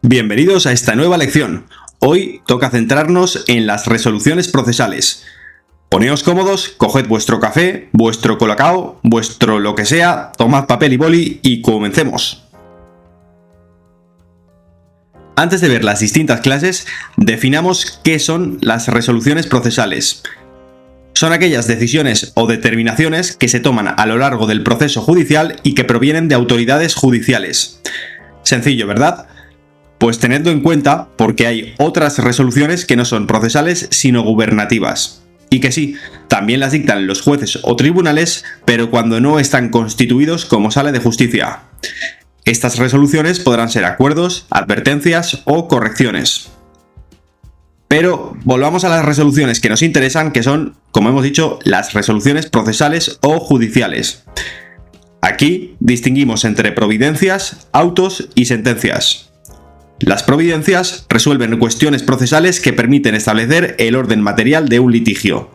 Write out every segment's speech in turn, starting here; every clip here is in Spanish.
Bienvenidos a esta nueva lección. Hoy toca centrarnos en las resoluciones procesales. Poneos cómodos, coged vuestro café, vuestro colacao, vuestro lo que sea, tomad papel y boli y comencemos. Antes de ver las distintas clases, definamos qué son las resoluciones procesales. Son aquellas decisiones o determinaciones que se toman a lo largo del proceso judicial y que provienen de autoridades judiciales. Sencillo, ¿verdad? Pues tenedlo en cuenta porque hay otras resoluciones que no son procesales sino gubernativas. Y que sí, también las dictan los jueces o tribunales, pero cuando no están constituidos como sala de justicia. Estas resoluciones podrán ser acuerdos, advertencias o correcciones. Pero volvamos a las resoluciones que nos interesan, que son, como hemos dicho, las resoluciones procesales o judiciales. Aquí distinguimos entre providencias, autos y sentencias. Las providencias resuelven cuestiones procesales que permiten establecer el orden material de un litigio.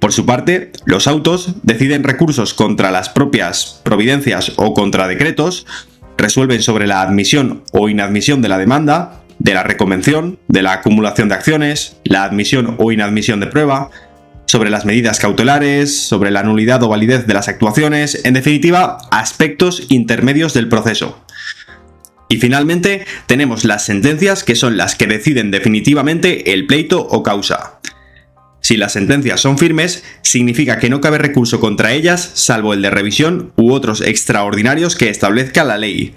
Por su parte, los autos deciden recursos contra las propias providencias o contra decretos, resuelven sobre la admisión o inadmisión de la demanda, de la reconvención, de la acumulación de acciones, la admisión o inadmisión de prueba, sobre las medidas cautelares, sobre la nulidad o validez de las actuaciones, en definitiva, aspectos intermedios del proceso. Y finalmente tenemos las sentencias, que son las que deciden definitivamente el pleito o causa. Si las sentencias son firmes, significa que no cabe recurso contra ellas salvo el de revisión u otros extraordinarios que establezca la ley.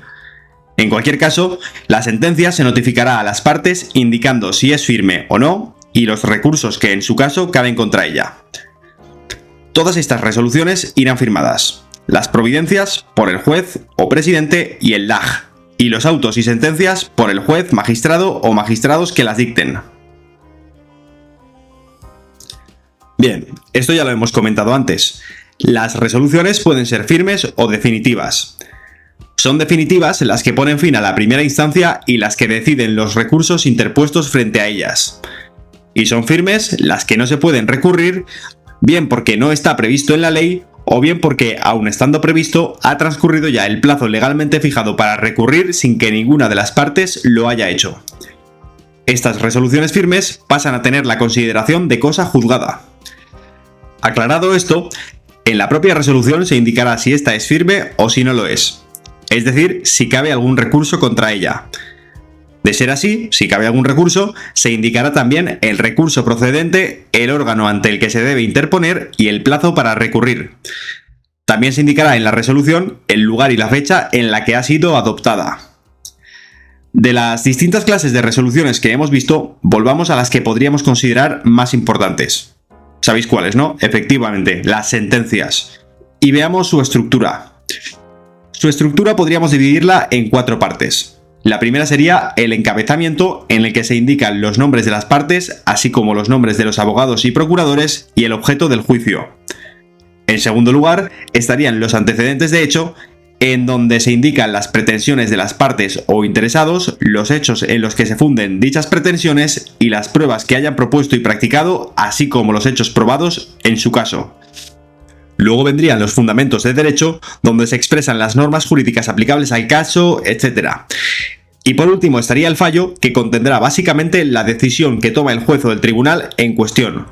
En cualquier caso, la sentencia se notificará a las partes indicando si es firme o no y los recursos que en su caso caben contra ella. Todas estas resoluciones irán firmadas. Las providencias por el juez o presidente y el LAG. Y los autos y sentencias por el juez, magistrado o magistrados que las dicten. Bien, esto ya lo hemos comentado antes. Las resoluciones pueden ser firmes o definitivas. Son definitivas las que ponen fin a la primera instancia y las que deciden los recursos interpuestos frente a ellas. Y son firmes las que no se pueden recurrir, bien porque no está previsto en la ley, o bien porque, aun estando previsto, ha transcurrido ya el plazo legalmente fijado para recurrir sin que ninguna de las partes lo haya hecho. Estas resoluciones firmes pasan a tener la consideración de cosa juzgada. Aclarado esto, en la propia resolución se indicará si esta es firme o si no lo es. Es decir, si cabe algún recurso contra ella. De ser así, si cabe algún recurso, se indicará también el recurso procedente, el órgano ante el que se debe interponer y el plazo para recurrir. También se indicará en la resolución el lugar y la fecha en la que ha sido adoptada. De las distintas clases de resoluciones que hemos visto, volvamos a las que podríamos considerar más importantes. ¿Sabéis cuáles, no? Efectivamente, las sentencias. Y veamos su estructura. Su estructura podríamos dividirla en 4 partes. La primera sería el encabezamiento, en el que se indican los nombres de las partes, así como los nombres de los abogados y procuradores y el objeto del juicio. En segundo lugar, estarían los antecedentes de hecho, en donde se indican las pretensiones de las partes o interesados, los hechos en los que se funden dichas pretensiones y las pruebas que hayan propuesto y practicado, así como los hechos probados en su caso. Luego vendrían los fundamentos de derecho, donde se expresan las normas jurídicas aplicables al caso, etc. Y por último estaría el fallo, que contendrá básicamente la decisión que toma el juez o el tribunal en cuestión.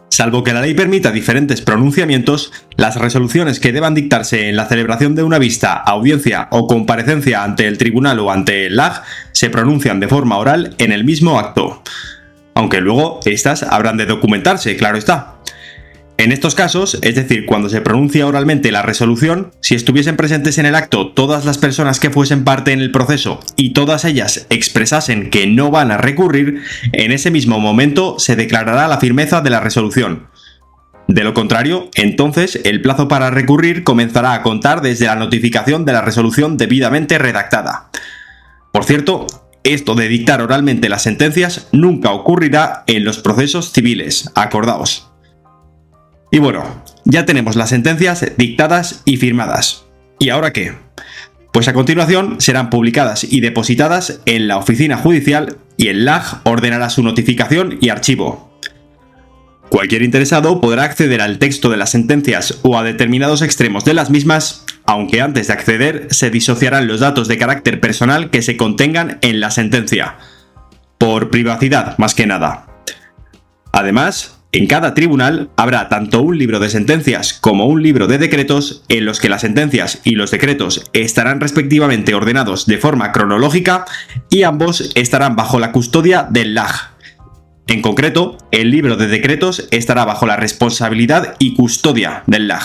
Salvo que la ley permita diferentes pronunciamientos, las resoluciones que deban dictarse en la celebración de una vista, audiencia o comparecencia ante el tribunal o ante el LAG se pronuncian de forma oral en el mismo acto. Aunque luego estas habrán de documentarse, claro está. En estos casos, es decir, cuando se pronuncia oralmente la resolución, si estuviesen presentes en el acto todas las personas que fuesen parte en el proceso y todas ellas expresasen que no van a recurrir, en ese mismo momento se declarará la firmeza de la resolución. De lo contrario, entonces el plazo para recurrir comenzará a contar desde la notificación de la resolución debidamente redactada. Por cierto, esto de dictar oralmente las sentencias nunca ocurrirá en los procesos civiles, acordaos. Y bueno, ya tenemos las sentencias dictadas y firmadas. ¿Y ahora qué? Pues a continuación serán publicadas y depositadas en la oficina judicial y el LAG ordenará su notificación y archivo. Cualquier interesado podrá acceder al texto de las sentencias o a determinados extremos de las mismas aunque antes de acceder se disociarán los datos de carácter personal que se contengan en la sentencia, por privacidad más que nada. Además, en cada tribunal habrá tanto un libro de sentencias como un libro de decretos en los que las sentencias y los decretos estarán respectivamente ordenados de forma cronológica y ambos estarán bajo la custodia del LAG. En concreto, el libro de decretos estará bajo la responsabilidad y custodia del LAG.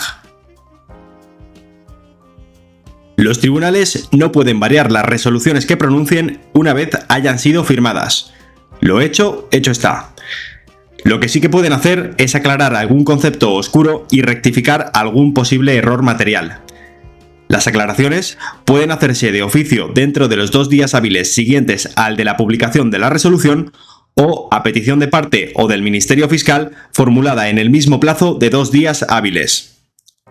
Los tribunales no pueden variar las resoluciones que pronuncien una vez hayan sido firmadas. Lo hecho, hecho está. Lo que sí que pueden hacer es aclarar algún concepto oscuro y rectificar algún posible error material. Las aclaraciones pueden hacerse de oficio dentro de los 2 días hábiles siguientes al de la publicación de la resolución o a petición de parte o del Ministerio Fiscal formulada en el mismo plazo de 2 días hábiles.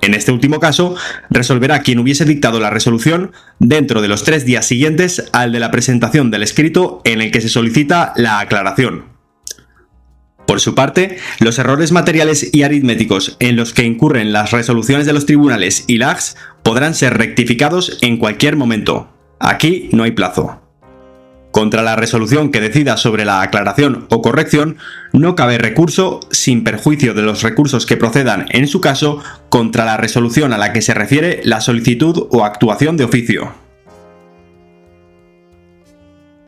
En este último caso, resolverá quien hubiese dictado la resolución dentro de los 3 días siguientes al de la presentación del escrito en el que se solicita la aclaración. Por su parte, los errores materiales y aritméticos en los que incurren las resoluciones de los tribunales y LAGs podrán ser rectificados en cualquier momento. Aquí no hay plazo. Contra la resolución que decida sobre la aclaración o corrección, no cabe recurso, sin perjuicio de los recursos que procedan en su caso, contra la resolución a la que se refiere la solicitud o actuación de oficio.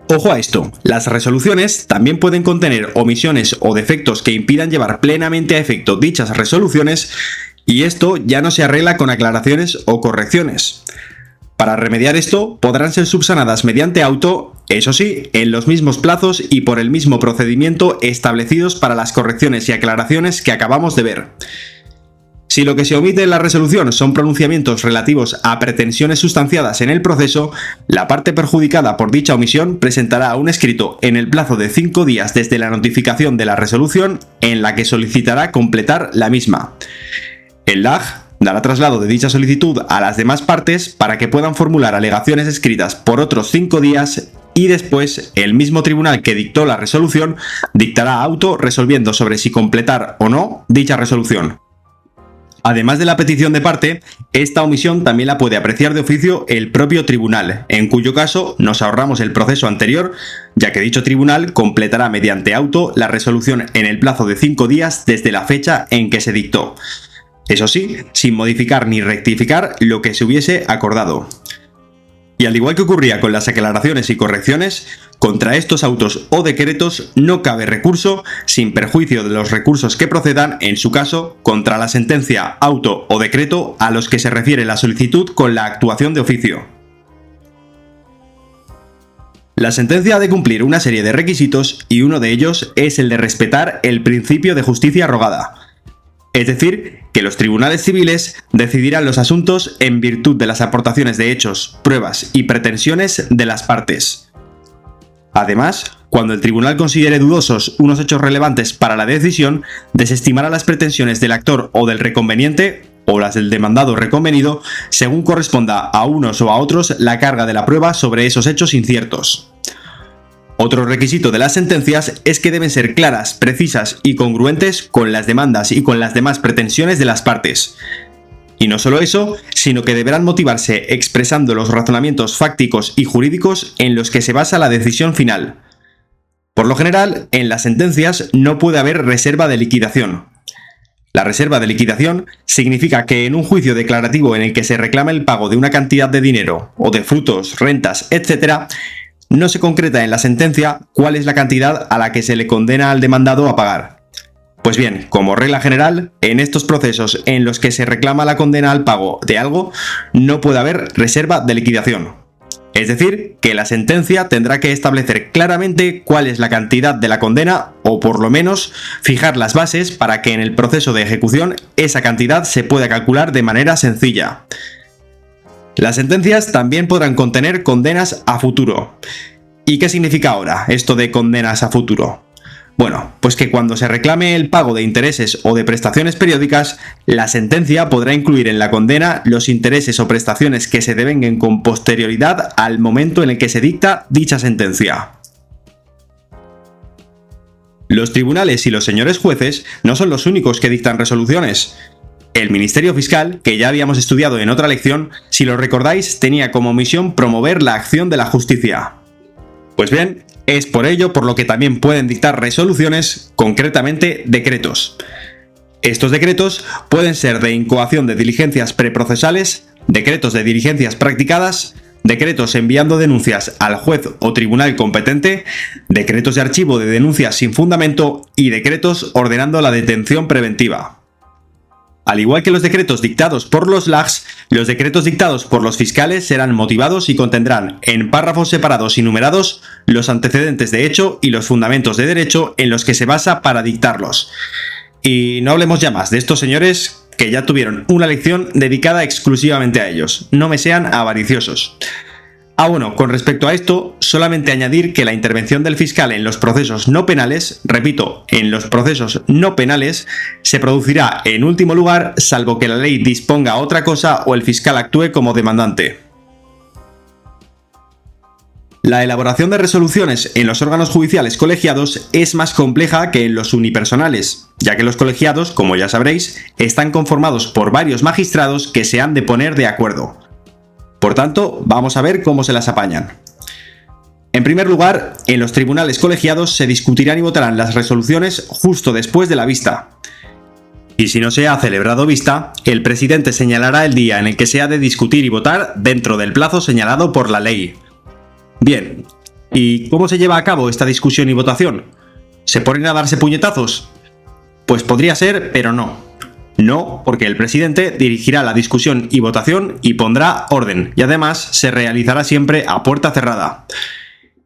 Ojo a esto, las resoluciones también pueden contener omisiones o defectos que impidan llevar plenamente a efecto dichas resoluciones, y esto ya no se arregla con aclaraciones o correcciones. Para remediar esto, podrán ser subsanadas mediante auto, eso sí, en los mismos plazos y por el mismo procedimiento establecidos para las correcciones y aclaraciones que acabamos de ver. Si lo que se omite en la resolución son pronunciamientos relativos a pretensiones sustanciadas en el proceso, la parte perjudicada por dicha omisión presentará un escrito en el plazo de 5 días desde la notificación de la resolución en la que solicitará completar la misma. El LAG dará traslado de dicha solicitud a las demás partes para que puedan formular alegaciones escritas por otros 5 días y después el mismo tribunal que dictó la resolución dictará auto resolviendo sobre si completar o no dicha resolución. Además de la petición de parte, esta omisión también la puede apreciar de oficio el propio tribunal, en cuyo caso nos ahorramos el proceso anterior, ya que dicho tribunal completará mediante auto la resolución en el plazo de 5 días desde la fecha en que se dictó. Eso sí, sin modificar ni rectificar lo que se hubiese acordado. Y al igual que ocurría con las aclaraciones y correcciones, contra estos autos o decretos no cabe recurso, sin perjuicio de los recursos que procedan, en su caso, contra la sentencia, auto o decreto a los que se refiere la solicitud con la actuación de oficio. La sentencia ha de cumplir una serie de requisitos y uno de ellos es el de respetar el principio de justicia rogada. Es decir, que los tribunales civiles decidirán los asuntos en virtud de las aportaciones de hechos, pruebas y pretensiones de las partes. Además, cuando el tribunal considere dudosos unos hechos relevantes para la decisión, desestimará las pretensiones del actor o del reconveniente, o las del demandado reconvenido, según corresponda a unos o a otros la carga de la prueba sobre esos hechos inciertos. Otro requisito de las sentencias es que deben ser claras, precisas y congruentes con las demandas y con las demás pretensiones de las partes. Y no solo eso, sino que deberán motivarse expresando los razonamientos fácticos y jurídicos en los que se basa la decisión final. Por lo general, en las sentencias no puede haber reserva de liquidación. La reserva de liquidación significa que en un juicio declarativo en el que se reclama el pago de una cantidad de dinero o de frutos, rentas, etc., no se concreta en la sentencia cuál es la cantidad a la que se le condena al demandado a pagar. Pues bien, como regla general, en estos procesos en los que se reclama la condena al pago de algo, no puede haber reserva de liquidación. Es decir, que la sentencia tendrá que establecer claramente cuál es la cantidad de la condena o por lo menos fijar las bases para que en el proceso de ejecución esa cantidad se pueda calcular de manera sencilla. Las sentencias también podrán contener condenas a futuro. ¿Y qué significa ahora esto de condenas a futuro? Bueno, pues que cuando se reclame el pago de intereses o de prestaciones periódicas, la sentencia podrá incluir en la condena los intereses o prestaciones que se devenguen con posterioridad al momento en el que se dicta dicha sentencia. Los tribunales y los señores jueces no son los únicos que dictan resoluciones. El Ministerio Fiscal, que ya habíamos estudiado en otra lección, si lo recordáis, tenía como misión promover la acción de la justicia. Pues bien, es por ello por lo que también pueden dictar resoluciones, concretamente decretos. Estos decretos pueden ser de incoación de diligencias preprocesales, decretos de diligencias practicadas, decretos enviando denuncias al juez o tribunal competente, decretos de archivo de denuncias sin fundamento y decretos ordenando la detención preventiva. Al igual que los decretos dictados por los LAGs, los decretos dictados por los fiscales serán motivados y contendrán, en párrafos separados y numerados, los antecedentes de hecho y los fundamentos de derecho en los que se basa para dictarlos. Y no hablemos ya más de estos señores que ya tuvieron una lección dedicada exclusivamente a ellos. No me sean avariciosos. Bueno, con respecto a esto, solamente añadir que la intervención del fiscal en los procesos no penales, repito, en los procesos no penales, se producirá en último lugar, salvo que la ley disponga otra cosa o el fiscal actúe como demandante. La elaboración de resoluciones en los órganos judiciales colegiados es más compleja que en los unipersonales, ya que los colegiados, como ya sabréis, están conformados por varios magistrados que se han de poner de acuerdo. Por tanto, vamos a ver cómo se las apañan. En primer lugar, en los tribunales colegiados se discutirán y votarán las resoluciones justo después de la vista. Y si no se ha celebrado vista, el presidente señalará el día en el que se ha de discutir y votar dentro del plazo señalado por la ley. Bien, ¿y cómo se lleva a cabo esta discusión y votación? ¿Se ponen a darse puñetazos? Pues podría ser, pero no. No, porque el presidente dirigirá la discusión y votación y pondrá orden, y además se realizará siempre a puerta cerrada.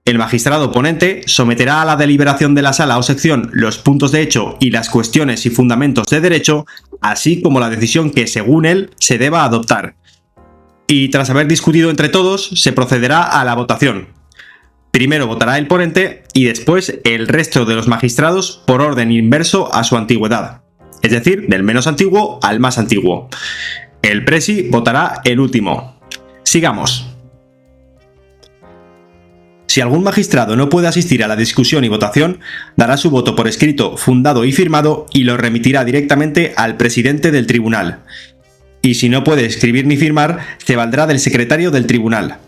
El magistrado ponente someterá a la deliberación de la sala o sección los puntos de hecho y las cuestiones y fundamentos de derecho, así como la decisión que, según él, se deba adoptar. Y tras haber discutido entre todos, se procederá a la votación. Primero votará el ponente y después el resto de los magistrados por orden inverso a su antigüedad. Es decir, del menos antiguo al más antiguo. El presi votará el último. Sigamos. Si algún magistrado no puede asistir a la discusión y votación, dará su voto por escrito, fundado y firmado y lo remitirá directamente al presidente del tribunal. Y si no puede escribir ni firmar, se valdrá del secretario del tribunal.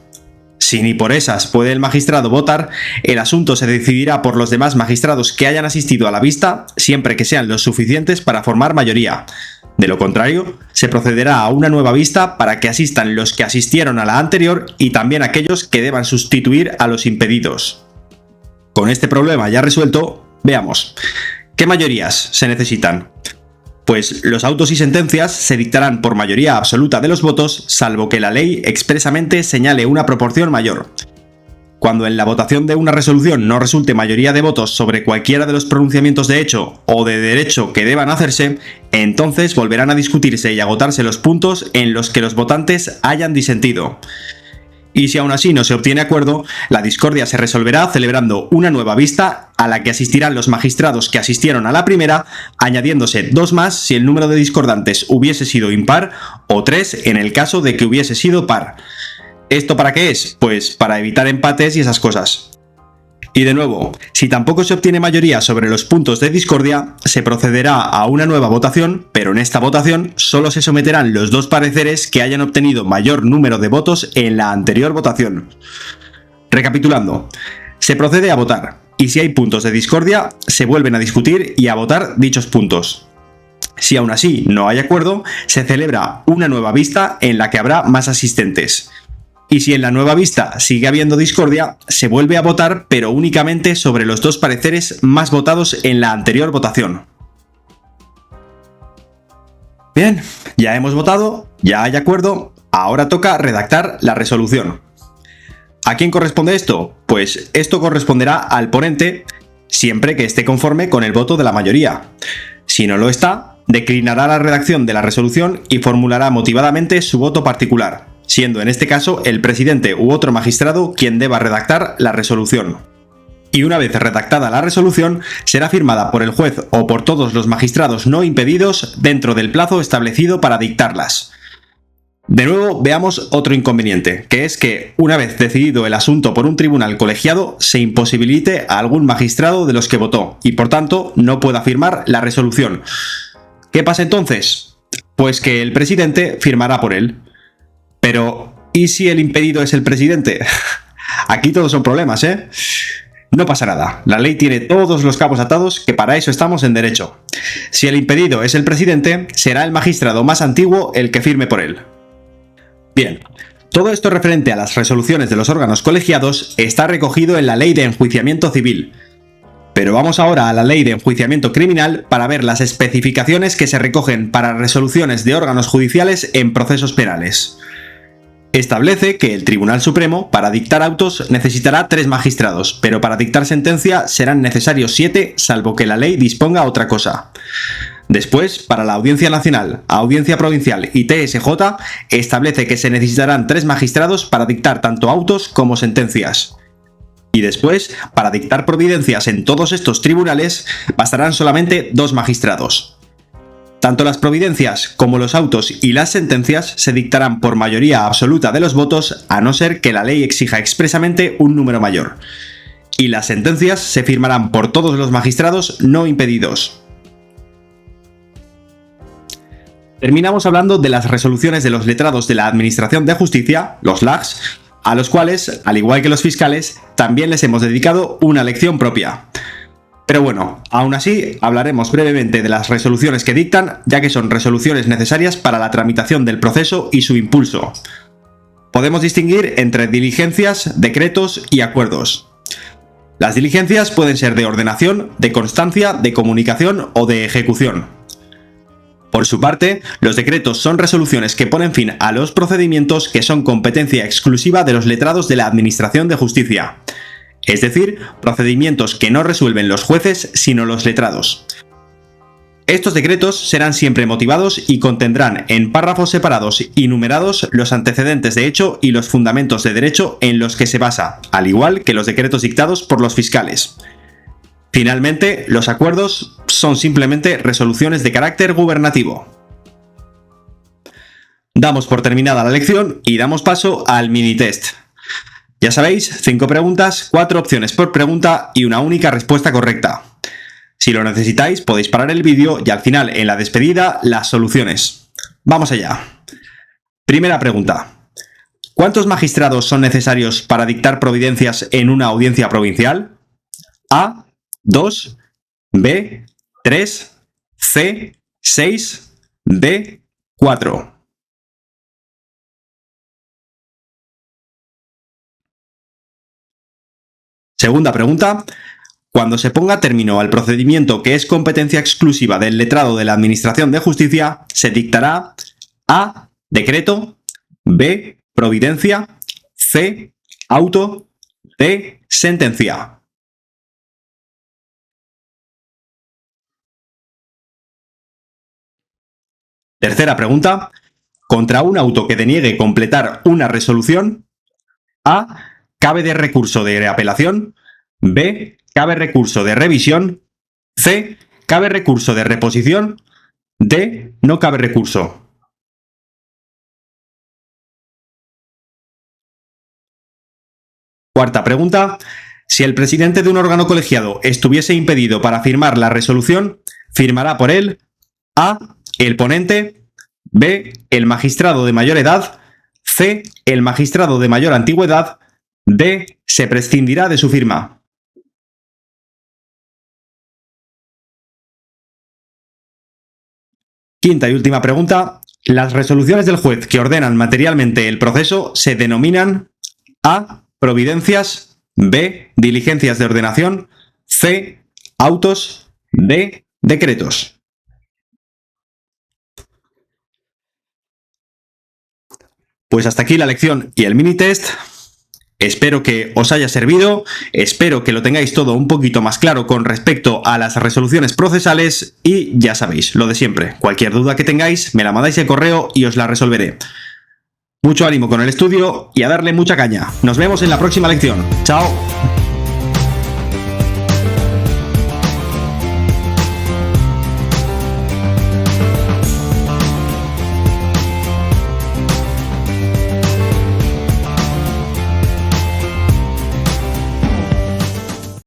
Si ni por esas puede el magistrado votar, el asunto se decidirá por los demás magistrados que hayan asistido a la vista, siempre que sean los suficientes para formar mayoría. De lo contrario, se procederá a una nueva vista para que asistan los que asistieron a la anterior y también aquellos que deban sustituir a los impedidos. Con este problema ya resuelto, veamos. ¿Qué mayorías se necesitan? Pues los autos y sentencias se dictarán por mayoría absoluta de los votos, salvo que la ley expresamente señale una proporción mayor. Cuando en la votación de una resolución no resulte mayoría de votos sobre cualquiera de los pronunciamientos de hecho o de derecho que deban hacerse, entonces volverán a discutirse y agotarse los puntos en los que los votantes hayan disentido. Y si aún así no se obtiene acuerdo, la discordia se resolverá celebrando una nueva vista a la que asistirán los magistrados que asistieron a la primera, añadiéndose 2 más si el número de discordantes hubiese sido impar o 3 en el caso de que hubiese sido par. ¿Esto para qué es? Pues para evitar empates y esas cosas. Y de nuevo, si tampoco se obtiene mayoría sobre los puntos de discordia, se procederá a una nueva votación, pero en esta votación solo se someterán los 2 pareceres que hayan obtenido mayor número de votos en la anterior votación. Recapitulando, se procede a votar, y si hay puntos de discordia, se vuelven a discutir y a votar dichos puntos. Si aún así no hay acuerdo, se celebra una nueva vista en la que habrá más asistentes. Y si en la nueva vista sigue habiendo discordia, se vuelve a votar, pero únicamente sobre los 2 pareceres más votados en la anterior votación. Bien, ya hemos votado, ya hay acuerdo, ahora toca redactar la resolución. ¿A quién corresponde esto? Pues esto corresponderá al ponente, siempre que esté conforme con el voto de la mayoría. Si no lo está, declinará la redacción de la resolución y formulará motivadamente su voto particular, siendo en este caso el presidente u otro magistrado quien deba redactar la resolución. Y una vez redactada la resolución, será firmada por el juez o por todos los magistrados no impedidos dentro del plazo establecido para dictarlas. De nuevo, veamos otro inconveniente, que es que, una vez decidido el asunto por un tribunal colegiado, se imposibilite a algún magistrado de los que votó y, por tanto, no pueda firmar la resolución. ¿Qué pasa entonces? Pues que el presidente firmará por él. Pero, ¿y si el impedido es el presidente? Aquí todos son problemas, ¿eh? No pasa nada, la ley tiene todos los cabos atados, que para eso estamos en derecho. Si el impedido es el presidente, será el magistrado más antiguo el que firme por él. Bien, todo esto referente a las resoluciones de los órganos colegiados está recogido en la Ley de Enjuiciamiento Civil. Pero vamos ahora a la Ley de Enjuiciamiento Criminal para ver las especificaciones que se recogen para resoluciones de órganos judiciales en procesos penales. Establece que el Tribunal Supremo, para dictar autos, necesitará 3 magistrados, pero para dictar sentencia serán necesarios 7, salvo que la ley disponga otra cosa. Después, para la Audiencia Nacional, Audiencia Provincial y TSJ, establece que se necesitarán 3 magistrados para dictar tanto autos como sentencias. Y después, para dictar providencias en todos estos tribunales, bastarán solamente 2 magistrados. Tanto las providencias como los autos y las sentencias se dictarán por mayoría absoluta de los votos, a no ser que la ley exija expresamente un número mayor. Y las sentencias se firmarán por todos los magistrados no impedidos. Terminamos hablando de las resoluciones de los letrados de la Administración de Justicia, los LAJs, a los cuales, al igual que los fiscales, también les hemos dedicado una lección propia. Pero bueno, aún así hablaremos brevemente de las resoluciones que dictan, ya que son resoluciones necesarias para la tramitación del proceso y su impulso. Podemos distinguir entre diligencias, decretos y acuerdos. Las diligencias pueden ser de ordenación, de constancia, de comunicación o de ejecución. Por su parte, los decretos son resoluciones que ponen fin a los procedimientos que son competencia exclusiva de los letrados de la Administración de Justicia. Es decir, procedimientos que no resuelven los jueces, sino los letrados. Estos decretos serán siempre motivados y contendrán en párrafos separados y numerados los antecedentes de hecho y los fundamentos de derecho en los que se basa, al igual que los decretos dictados por los fiscales. Finalmente, los acuerdos son simplemente resoluciones de carácter gubernativo. Damos por terminada la lección y damos paso al mini test. Ya sabéis, 5 preguntas, 4 opciones por pregunta y una única respuesta correcta. Si lo necesitáis, podéis parar el vídeo y al final, en la despedida, las soluciones. ¡Vamos allá! Primera pregunta. ¿Cuántos magistrados son necesarios para dictar providencias en una audiencia provincial? A, 2, B, 3, C, 6, D, 4. Segunda pregunta. Cuando se ponga término al procedimiento que es competencia exclusiva del letrado de la Administración de Justicia, se dictará A, decreto, B, providencia, C, auto, D, sentencia. Tercera pregunta. Contra un auto que deniegue completar una resolución, A, cabe de recurso de apelación, B, cabe recurso de revisión, C, cabe recurso de reposición, D, no cabe recurso. Cuarta pregunta. Si el presidente de un órgano colegiado estuviese impedido para firmar la resolución, firmará por él A, el ponente, B, el magistrado de mayor edad, C, el magistrado de mayor antigüedad, D, se prescindirá de su firma. Quinta y última pregunta. Las resoluciones del juez que ordenan materialmente el proceso se denominan A, providencias, B, diligencias de ordenación, C, autos, D, decretos. Pues hasta aquí la lección y el mini test. Espero que os haya servido, espero que lo tengáis todo un poquito más claro con respecto a las resoluciones procesales y ya sabéis, lo de siempre, cualquier duda que tengáis me la mandáis al correo y os la resolveré. Mucho ánimo con el estudio y a darle mucha caña. Nos vemos en la próxima lección. ¡Chao!